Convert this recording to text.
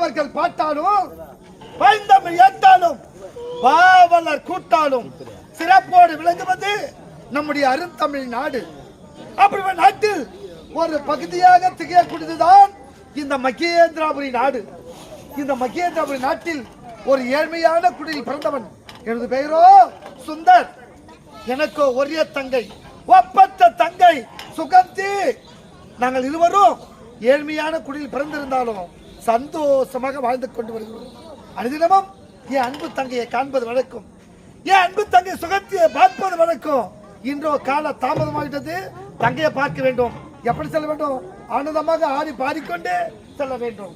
புலவர்கள் பாட்டாலும் பைந்தமிழ் ஏத்தாலும் பாவலர் கூட்டாலும் சிறப்போடு விளங்குவது நம்முடைய அருந்தமிழ் நாடு. அப்படி நாட்டில் ஒரு பகுதியாக திகழக்கூடியதுதான் இந்த மகேந்திராபுரி நாடு. இந்த மகேந்திராபுரி நாட்டில் ஒரு ஏழ்மையான குடியில் பிறந்தவன். எனது பெயரோ சுந்தர். எனக்கோ ஒரே தங்கை, ஒப்பற்ற தங்கை சுகந்தி. நாங்கள் இருவரும் ஏழ்மையான குடியில் பிறந்திருந்தாலும் சந்தோஷமாக வாழ்ந்து கொண்டு வருகிறோம். அனுதினமும் என் அன்பு தங்கையை காண்பது வழக்கம், என் அன்பு தங்கை சுகந்தியை பார்ப்பது வழக்கம். இன்றோ கால தாமதமாகிட்டது. தங்கையை பார்க்க வேண்டும். எப்படி செல்ல வேண்டும்? ஆனந்தமாக ஆடி பாடிக்கொண்டே செல்ல வேண்டும்.